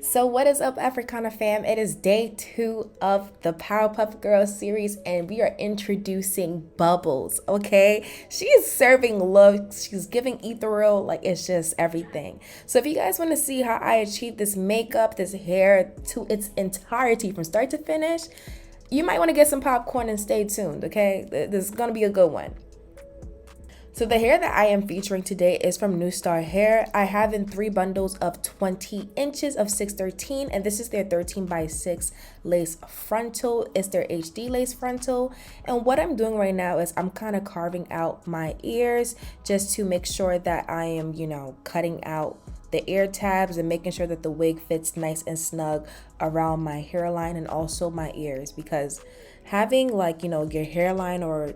So what is up, Africana fam? It is day 2 of the Powerpuff Girls series, and we are introducing Bubbles, okay? She is serving love. She's giving ethereal, like it's just everything. So if you guys want to see how I achieved this makeup, this hair to its entirety from start to finish, you might want to get some popcorn and stay tuned, okay? This is going to be a good one. So the hair that I am featuring today is from New Star Hair. I have in 3 bundles of 20 inches of 613, and this is their 13 by 6 lace frontal. It's their HD lace frontal. And what I'm doing right now is I'm kind of carving out my ears just to make sure that I am, cutting out the ear tabs and making sure that the wig fits nice and snug around my hairline and also my ears, because having your hairline or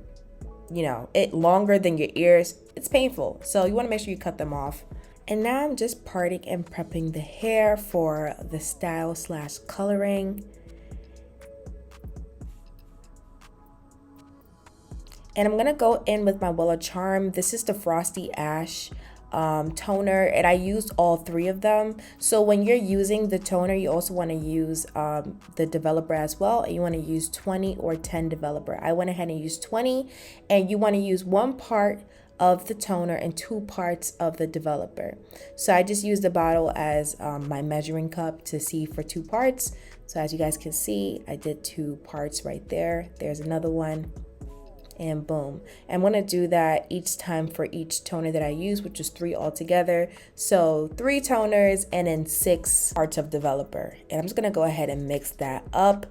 it longer than your ears, it's painful. So you want to make sure you cut them off. And now I'm just parting and prepping the hair for the style / coloring. And I'm gonna go in with my Willow Charm. This is the Frosty Ash toner, and I used all 3 of them. So when you're using the toner, you also want to use the developer as well, and you want to use 20 or 10 developer. I went ahead and used 20, and you want to use 1 part of the toner and 2 parts of the developer. So I just used the bottle as my measuring cup to see for 2 parts. So as you guys can see, I did 2 parts right there. There's another one. And boom. I'm going to do that each time for each toner that I use, which is 3 altogether. So 3 toners and then 6 parts of developer. And I'm just going to go ahead and mix that up.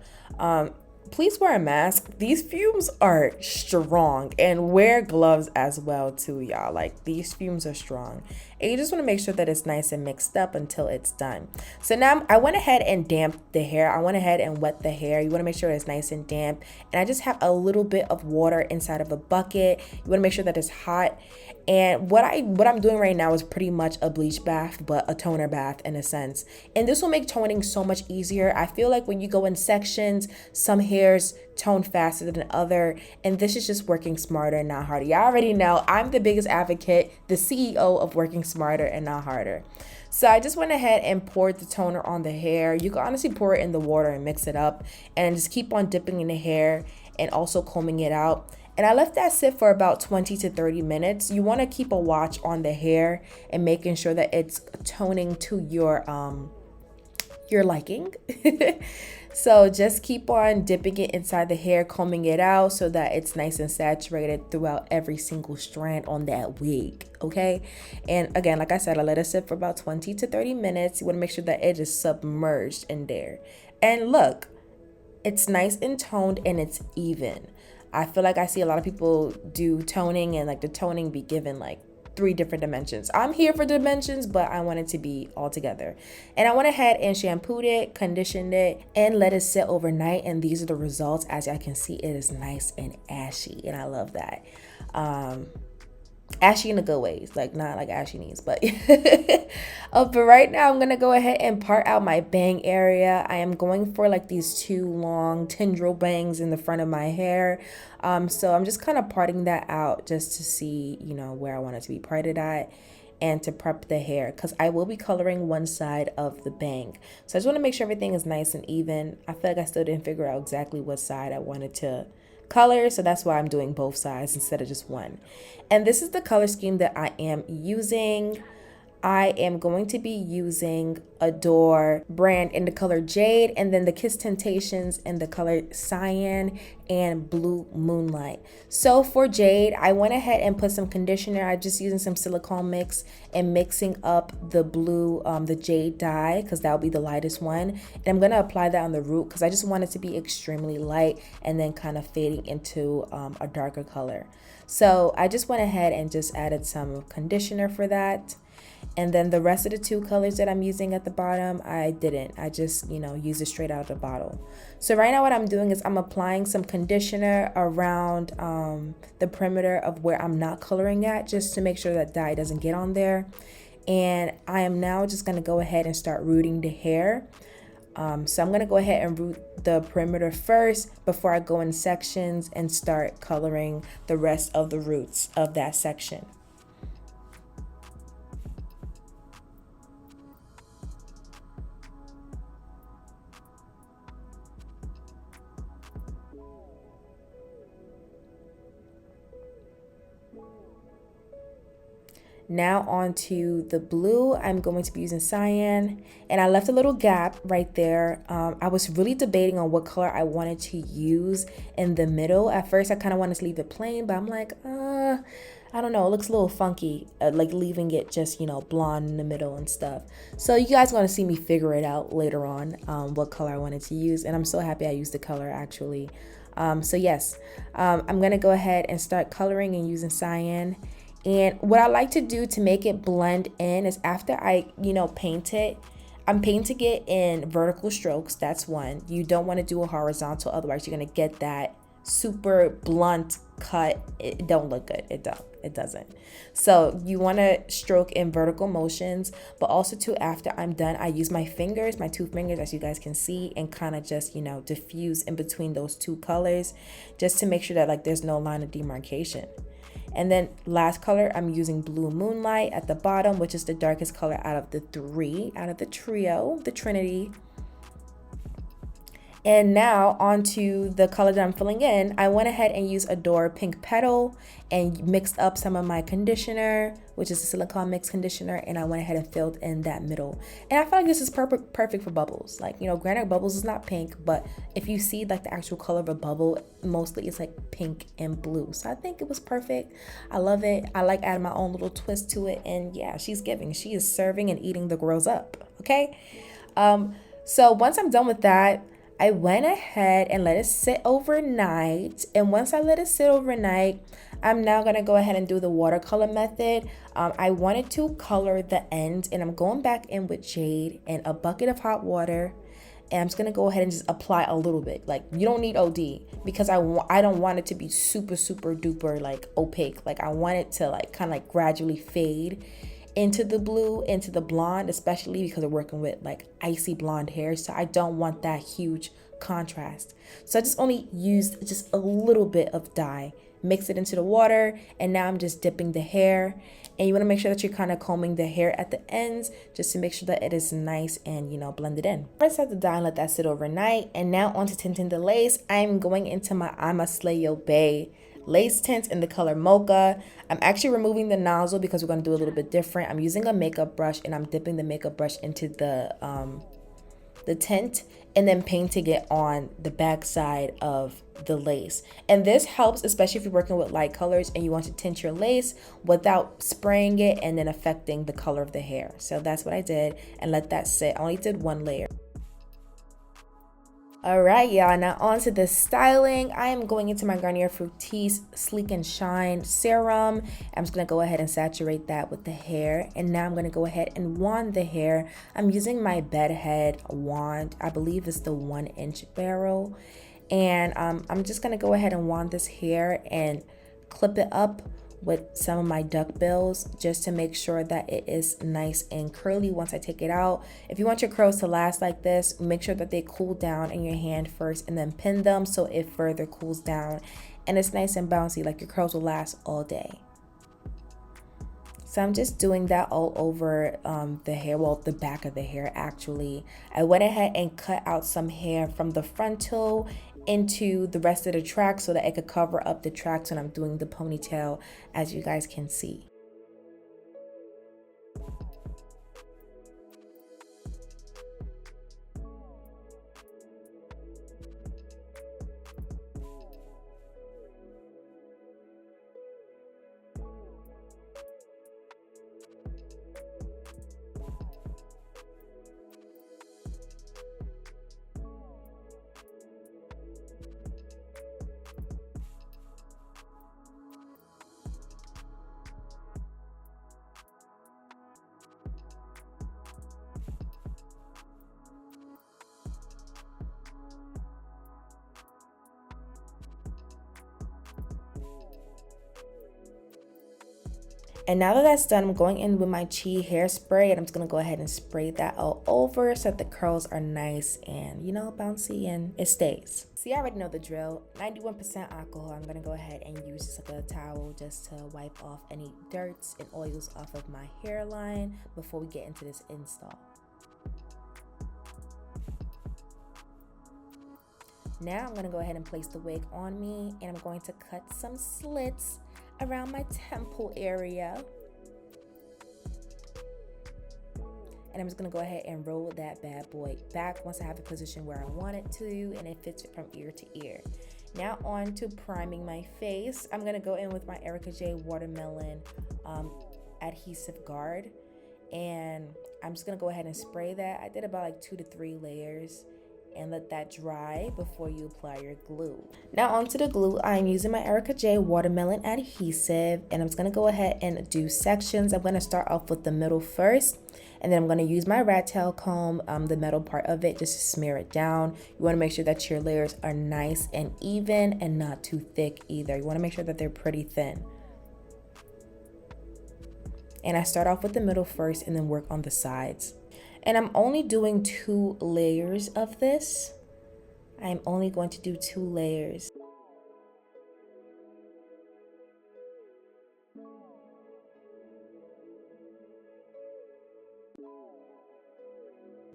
Please wear a mask. These fumes are strong, and wear gloves as well too, y'all. Like, these fumes are strong, and you just want to make sure that it's nice and mixed up until it's done. So now I went ahead and damped the hair. I went ahead and wet the hair. You want to make sure it's nice and damp, and I just have a little bit of water inside of a bucket. You want to make sure that it's hot. And what I'm doing right now is pretty much a bleach bath, but a toner bath in a sense. And this will make toning so much easier. I feel like when you go in sections, some hairs tone faster than other, and this is just working smarter and not harder. Y'all already know I'm the biggest advocate, the CEO of working smarter and not harder. So I just went ahead and poured the toner on the hair. You can honestly pour it in the water and mix it up, and just keep on dipping in the hair and also combing it out. And I left that sit for about 20 to 30 minutes. You want to keep a watch on the hair and making sure that it's toning to your liking. So just keep on dipping it inside the hair, combing it out so that it's nice and saturated throughout every single strand on that wig, okay? And again, like I said, I let it sit for about 20 to 30 minutes. You want to make sure that it is submerged in there. And look, it's nice and toned and it's even. I feel like I see a lot of people do toning and the toning be given 3 different dimensions. I'm here for dimensions, but I want it to be all together. And I went ahead and shampooed it, conditioned it, and let it sit overnight. And these are the results. As I can see, it is nice and ashy, and I love that. Ashy in a good ways, not like ashy knees, but but right now I'm gonna go ahead and part out my bang area. I am going for these 2 long tendril bangs in the front of my hair. So I'm just kind of parting that out just to see, where I want it to be parted at, and to prep the hair, because I will be coloring one side of the bang. So I just want to make sure everything is nice and even. I feel like I still didn't figure out exactly what side I wanted to color, so that's why I'm doing both sides instead of just one. And this is the color scheme that I am using. I am going to be using Adore brand in the color Jade, and then the Kiss Temptations in the color Cyan and Blue Moonlight. So for Jade, I went ahead and put some conditioner. I'm just using some silicone mix and mixing up the blue, the Jade dye, because that will be the lightest one. And I'm going to apply that on the root because I just want it to be extremely light and then kind of fading into a darker color. So I just went ahead and just added some conditioner for that. And then the rest of the 2 colors that I'm using at the bottom, I didn't. I just, use it straight out of the bottle. So right now what I'm doing is I'm applying some conditioner around the perimeter of where I'm not coloring at, just to make sure that dye doesn't get on there. And I am now just going to go ahead and start rooting the hair. So I'm going to go ahead and root the perimeter first before I go in sections and start coloring the rest of the roots of that section. Now onto the blue, I'm going to be using cyan, and I left a little gap right there. I was really debating on what color I wanted to use in the middle. At first, I kind of wanted to leave it plain, but I'm like, I don't know, it looks a little funky, like leaving it just, you know, blonde in the middle and stuff. So you guys are going to see me figure it out later on, what color I wanted to use, and I'm so happy I used the color actually. So yes, I'm going to go ahead and start coloring and using cyan. And what I like to do to make it blend in is after I, you know, paint it, I'm painting it in vertical strokes. That's one. You don't want to do a horizontal, otherwise you're going to get that super blunt cut. It don't look good. It doesn't. So you want to stroke in vertical motions, but also too, after I'm done, I use my fingers, my two fingers, as you guys can see, and kind of just, you know, diffuse in between those two colors just to make sure that like there's no line of demarcation. And then last color, I'm using Blue Moonlight at the bottom, which is the darkest color out of the three, out of the trio, the Trinity. And now onto the color that I'm filling in. I went ahead and used Adore Pink Petal and mixed up some of my conditioner, which is a silicone mix conditioner, and I went ahead and filled in that middle. And I feel like this is perfect for bubbles. Like, you know, granted bubbles is not pink, but if you see like the actual color of a bubble, mostly it's like pink and blue. So I think it was perfect. I love it. I like adding my own little twist to it, and yeah, she's giving. She is serving and eating the girls up, okay? So once I'm done with that, I went ahead and let it sit overnight. And once I let it sit overnight, I'm now going to go ahead and do the watercolor method. I wanted to color the ends, and I'm going back in with Jade and a bucket of hot water. And I'm just going to go ahead and just apply a little bit. Like, you don't need OD, because I don't want it to be super duper like opaque. Like, I want it to like kind of like gradually fade into the blue, into the blonde, especially because we're working with like icy blonde hair. So I don't want that huge contrast. So I just only used just a little bit of dye, mix it into the water, and now I'm just dipping the hair. And you want to make sure that you're kind of combing the hair at the ends just to make sure that it is nice and, you know, blended in. First, I have the dye and let that sit overnight. And now onto tinting the lace. I'm going into my I'ma Slay Yo Bae lace tint in the color Mocha. I'm actually removing the nozzle because we're going to do a little bit different. I'm using a makeup brush, and I'm dipping the makeup brush into the tint and then painting it on the back side of the lace. And this helps, especially if you're working with light colors and you want to tint your lace without spraying it and then affecting the color of the hair. So that's what I did, and let that sit. I only did one layer. All right, y'all, now on to the styling. I am going into my Garnier Fructis Sleek and Shine Serum. I'm just going to go ahead and saturate that with the hair. And now I'm going to go ahead and wand the hair. I'm using my bedhead wand. I believe it's the 1-inch barrel. And I'm just going to go ahead and wand this hair and clip it up with some of my duckbills just to make sure that it is nice and curly once I take it out. If you want your curls to last like this, make sure that they cool down in your hand first and then pin them so it further cools down and it's nice and bouncy, like your curls will last all day. So I'm just doing that all over the hair, well, the back of the hair actually. I went ahead and cut out some hair from the frontal into the rest of the track so that I could cover up the tracks when I'm doing the ponytail, as you guys can see. And now that that's done, I'm going in with my Chi hairspray, and I'm just going to go ahead and spray that all over so that the curls are nice and, you know, bouncy and it stays. See, I already know the drill. 91% alcohol. I'm going to go ahead and use just like a towel just to wipe off any dirts and oils off of my hairline before we get into this install. Now I'm going to go ahead and place the wig on me, and I'm going to cut some slits around my temple area. And I'm just gonna go ahead and roll that bad boy back once I have it positioned where I want it to, and it fits from ear to ear. Now on to priming my face. I'm gonna go in with my Erica J Watermelon adhesive guard, and I'm just gonna go ahead and spray that. I did about like 2 to 3 layers, and let that dry before you apply your glue. Now onto the glue. I'm using my Erica J Watermelon adhesive, and I'm just gonna go ahead and do sections. I'm gonna start off with the middle first, and then I'm gonna use my rat tail comb, the metal part of it, just to smear it down. You wanna make sure that your layers are nice and even and not too thick either. You wanna make sure that they're pretty thin. And I start off with the middle first and then work on the sides. And I'm only doing 2 layers of this. I'm only going to do 2 layers.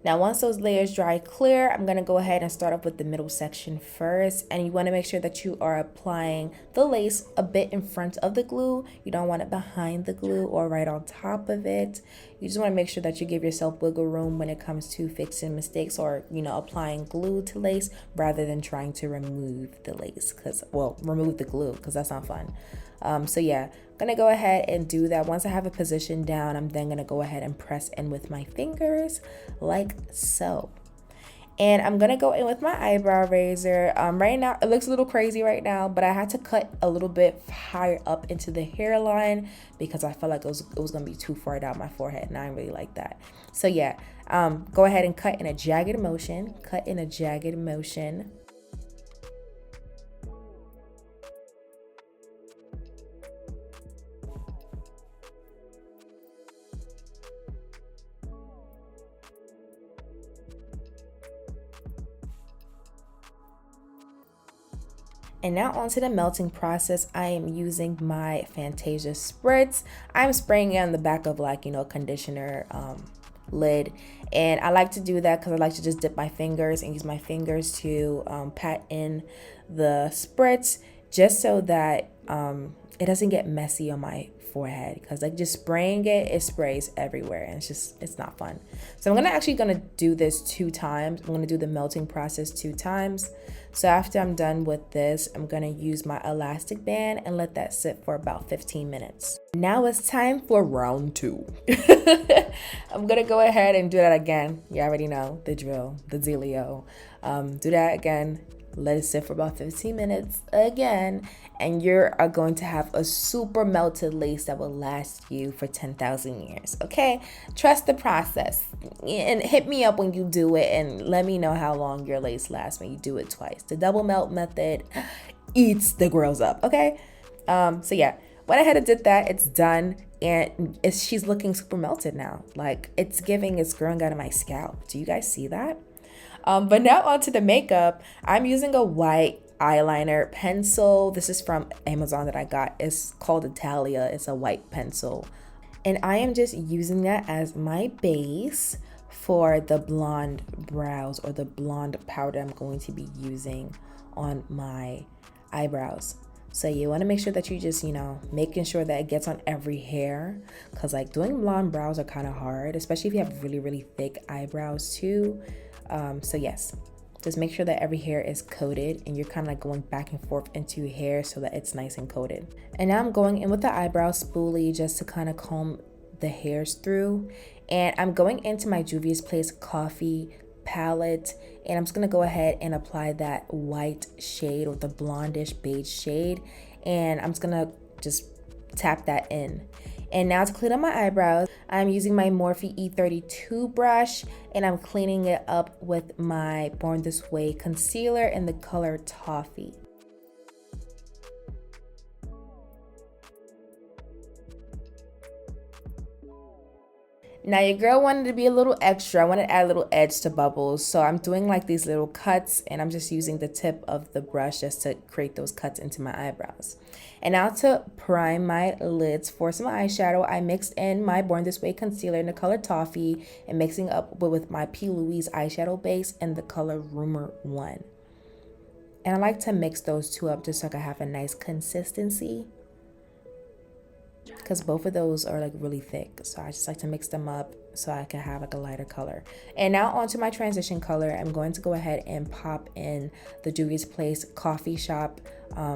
Now once those layers dry clear, I'm gonna go ahead and start off with the middle section first, and you wanna make sure that you are applying the lace a bit in front of the glue. You don't want it behind the glue or right on top of it. You just wanna make sure that you give yourself wiggle room when it comes to fixing mistakes or, applying glue to lace rather than trying to remove the lace, remove the glue, because that's not fun. So yeah, I'm gonna go ahead and do that. Once I have it positioned down, I'm then gonna go ahead and press in with my fingers like so. And I'm gonna go in with my eyebrow razor. Right now, it looks a little crazy right now, but I had to cut a little bit higher up into the hairline because I felt like it was gonna be too far down my forehead, and I didn't really like that. So yeah, go ahead and cut in a jagged motion, And now onto the melting process. I am using my Fantasia spritz. I'm spraying it on the back of conditioner lid, and I like to do that because I like to just dip my fingers and use my fingers to pat in the spritz, just so that it doesn't get messy on my forehead, because just spraying it sprays everywhere, and it's not fun. So I'm gonna do this 2 times. I'm gonna do the melting process 2 times. So after I'm done with this, I'm gonna use my elastic band and let that sit for about 15 minutes. Now it's time for round 2. I'm gonna go ahead and do that again. You already know the drill, the dealio. Do that again. Let it sit for about 15 minutes again, and you are going to have a super melted lace that will last you for 10,000 years, okay? Trust the process, and hit me up when you do it and let me know how long your lace lasts when you do it twice. The double melt method eats the girls up, okay? So yeah, went ahead and did that. It's done, and she's looking super melted now. Like, it's growing out of my scalp. Do you guys see that? But now onto the makeup. I'm using a white eyeliner pencil. This is from Amazon that I got. It's called Italia. It's a white pencil. And I am just using that as my base for the blonde brows, or the blonde powder I'm going to be using on my eyebrows. So you want to make sure that you just, making sure that it gets on every hair, because doing blonde brows are kind of hard, especially if you have really, really thick eyebrows too. So yes, just make sure that every hair is coated, and you're kind of going back and forth into your hair so that it's nice and coated. And now I'm going in with the eyebrow spoolie just to kind of comb the hairs through. And I'm going into my Juvia's Place Coffee palette, and I'm just gonna go ahead and apply that white shade, or the blondish beige shade, and I'm just gonna tap that in. And now to clean up my eyebrows, I'm using my Morphe E32 brush, and I'm cleaning it up with my Born This Way concealer in the color Toffee. Now your girl wanted to be a little extra. I wanted to add a little edge to bubbles. So I'm doing these little cuts, and I'm just using the tip of the brush just to create those cuts into my eyebrows. And now to prime my lids for some eyeshadow, I mixed in my Born This Way concealer in the color Toffee, and mixing up with my P. Louise eyeshadow base in the color Rumor 1. And I like to mix those two up just so I can have a nice consistency, because both of those are really thick. So I just like to mix them up so I can have like a lighter color. And now onto my transition color. I'm going to go ahead and pop in the Juvia's Place Coffee Shop.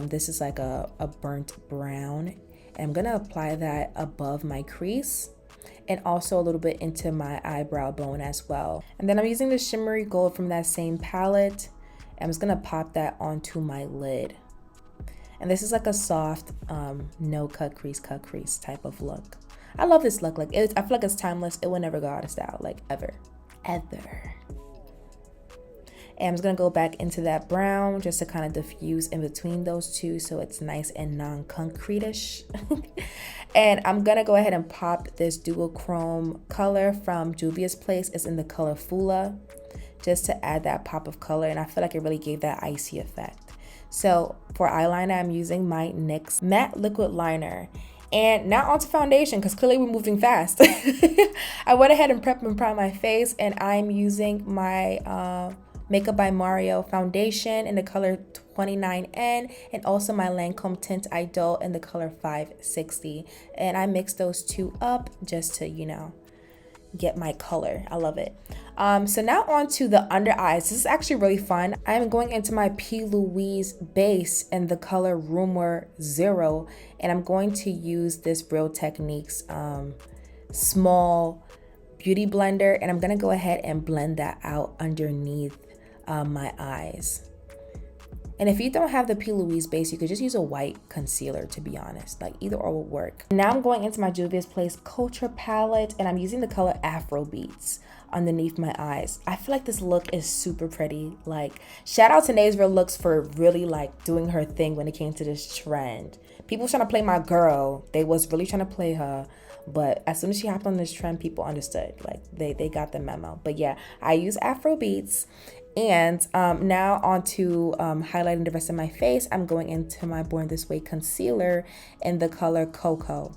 This is like a burnt brown. And I'm gonna apply that above my crease and also a little bit into my eyebrow bone as well. And then I'm using the shimmery gold from that same palette. I'm just gonna pop that onto my lid. And this is like a soft, no cut crease type of look. I love this look. Like, I feel like it's timeless. It will never go out of style, like ever. And I'm just gonna go back into that brown just to kind of diffuse in between those two so it's nice and non-concrete-ish. And I'm gonna go ahead and pop this duochrome color from Juvia's Place. It's in the color Fula, just to add that pop of color, and I feel like it really gave that icy effect. So for eyeliner, I'm using my NYX matte liquid liner. And now onto foundation, because clearly we're moving fast. I went ahead and prepped and primed my face, and I'm using my Makeup by Mario foundation in the color 29N, and also my Lancome Tint Idol in the color 560. And I mixed those two up just to, you know, get my color. I love it. So now on to the under eyes. This is actually really fun. I'm going into my P. Louise base in the color Rumor 0, and I'm going to use this Real Techniques small beauty blender, and I'm gonna go ahead and blend that out underneath my eyes. And if you don't have the P. Louise base, you could just use a white concealer, to be honest. Like, either or will work. Now I'm going into my Juvia's Place Culture palette, and I'm using the color Afro Beats underneath my eyes. I feel like this look is super pretty. Like, shout out to Naysville Looks for really like doing her thing when it came to this trend. People trying to play my girl. They was really trying to play her. But as soon as she hopped on this trend, people understood. Like, they got the memo. But yeah, I use Afro Beats. And now on to highlighting the rest of my face. I'm going into my Born This Way concealer in the color Cocoa.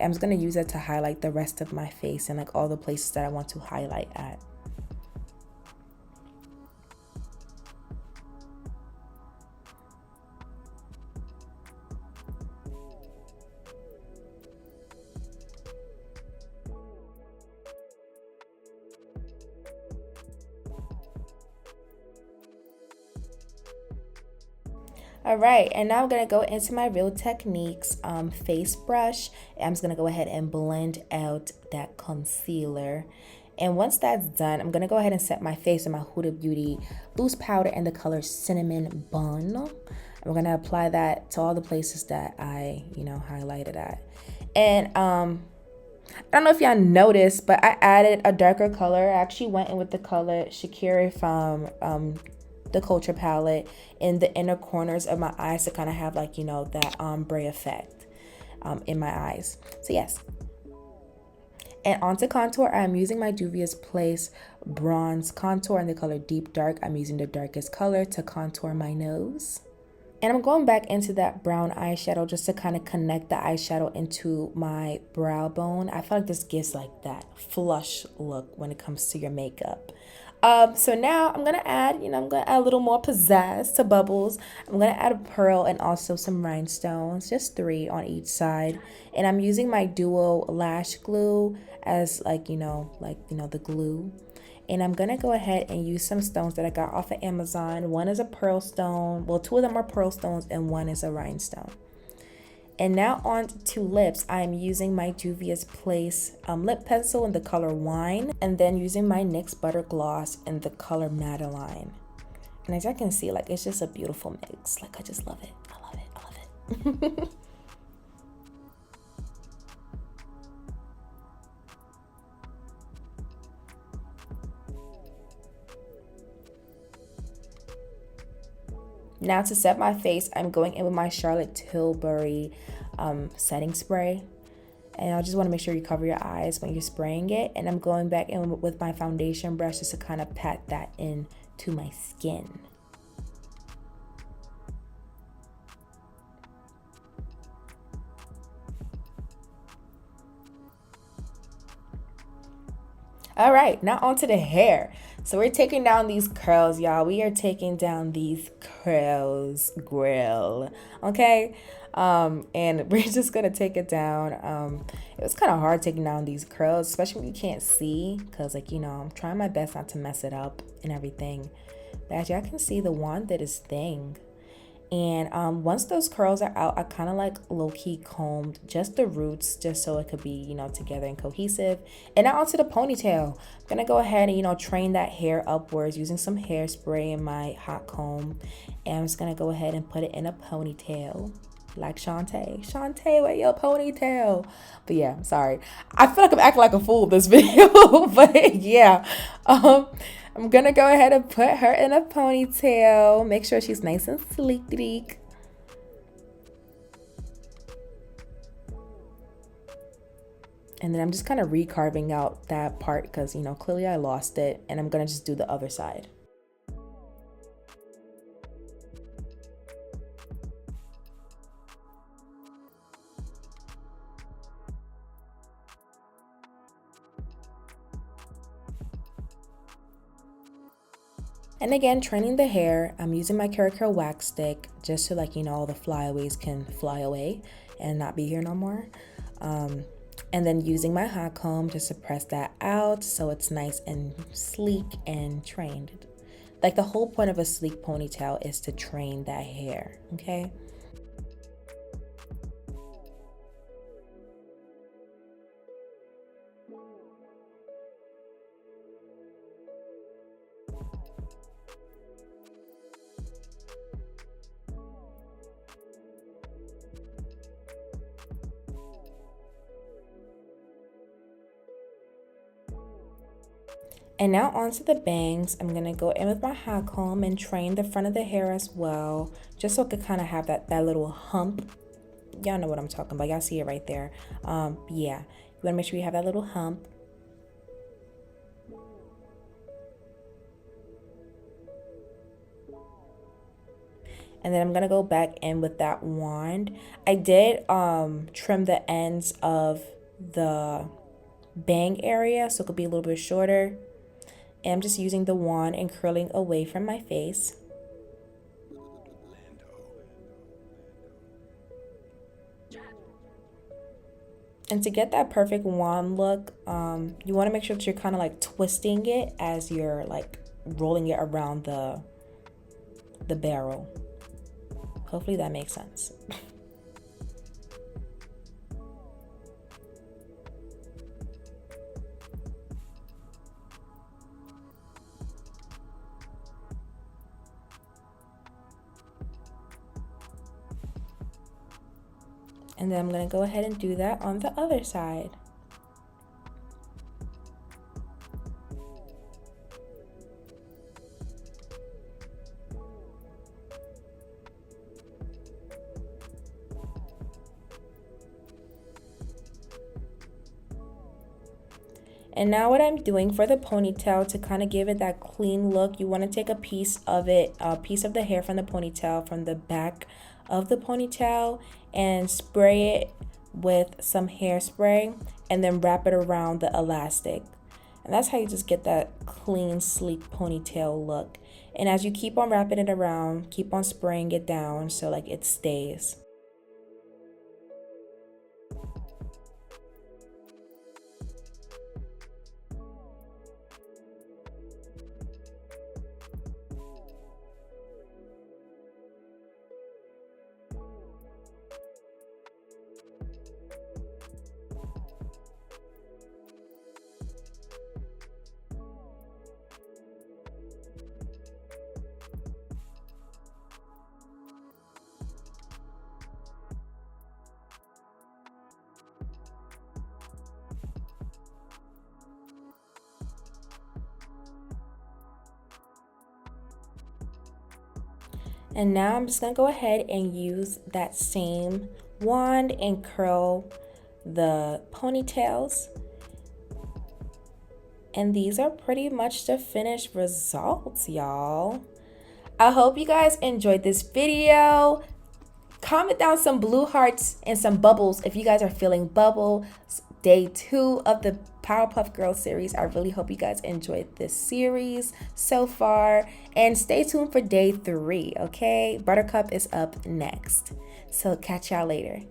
I'm just going to use it to highlight the rest of my face and like all the places that I want to highlight at. All right, and now I'm gonna go into my Real Techniques face brush. I'm just gonna go ahead and blend out that concealer. And once that's done, I'm gonna go ahead and set my face with my Huda Beauty loose powder in the color Cinnamon Bun. I'm gonna apply that to all the places that I, highlighted at. And I don't know if y'all noticed, but I added a darker color. I actually went in with the color Shakira from the Culture palette in the inner corners of my eyes to kind of have like, that ombre effect in my eyes. So yes. And onto contour, I'm using my Juvia's Place bronze contour in the color Deep Dark. I'm using the darkest color to contour my nose. And I'm going back into that brown eyeshadow just to kind of connect the eyeshadow into my brow bone. I feel like this gives like that flush look when it comes to your makeup. So now I'm gonna add, a little more pizzazz to bubbles. I'm gonna add a pearl and also some rhinestones, just 3 on each side. And I'm using my Duo lash glue as the glue. And I'm gonna go ahead and use some stones that I got off of Amazon. One is a pearl stone. Well, 2 of them are pearl stones and 1 is a rhinestone. And now on to lips. I'm using my Juvia's Place lip pencil in the color Wine, and then using my NYX Butter Gloss in the color Madeline. And as you can see, like, it's just a beautiful mix. Like, I just love it. I love it. I love it. Now to set my face, I'm going in with my Charlotte Tilbury setting spray. And I just want to make sure you cover your eyes when you're spraying it. And I'm going back in with my foundation brush just to kind of pat that into my skin. All right, now onto the hair. So we're taking down these curls, y'all. We are taking down these curls, grill. Okay? And we're just gonna take it down. It was kind of hard taking down these curls, especially when you can't see, because like, you know, I'm trying my best not to mess it up and everything. But as y'all can see, the wand did its thing. And once those curls are out, I kind of like low-key combed just the roots, just so it could be, you know, together and cohesive. And now onto the ponytail. I'm gonna go ahead and, you know, train that hair upwards using some hairspray in my hot comb. And I'm just gonna go ahead and put it in a ponytail. Like Shantae. Shantae, with your ponytail. But yeah, sorry. I feel like I'm acting like a fool this video. But yeah. I'm gonna go ahead and put her in a ponytail. Make sure she's nice and sleek. And then I'm just kind of recarving out that part because, you know, clearly I lost it. And I'm gonna just do the other side. And again, training the hair, I'm using my Curl wax stick just so, like, you know, all the flyaways can fly away and not be here no more. And then using my hot comb to suppress that out so it's nice and sleek and trained. Like, the whole point of a sleek ponytail is to train that hair, okay? And now onto the bangs. I'm gonna go in with my hot comb and train the front of the hair as well, just so it could kind of have that little hump. Y'all know what I'm talking about. Y'all see it right there. Yeah, you wanna make sure you have that little hump. And then I'm gonna go back in with that wand. I did trim the ends of the bang area so it could be a little bit shorter. And I'm just using the wand and curling away from my face. And to get that perfect wand look, you want to make sure that you're kind of like twisting it as you're like rolling it around the barrel. Hopefully that makes sense. And then I'm going to go ahead and do that on the other side. And now what I'm doing for the ponytail to kind of give it that clean look, you want to take a piece of it, a piece of the hair from the ponytail, from the back of the ponytail, and spray it with some hairspray and then wrap it around the elastic. And that's how you just get that clean, sleek ponytail look. And as you keep on wrapping it around, keep on spraying it down so like it stays. And now I'm just gonna go ahead and use that same wand and curl the ponytails. And these are pretty much the finished results, y'all. I hope you guys enjoyed this video. Comment down some blue hearts and some bubbles if you guys are feeling bubble. day 2 of the Powerpuff Girls series. I really hope you guys enjoyed this series so far, and stay tuned for day 3, okay? Buttercup is up next. So catch y'all later.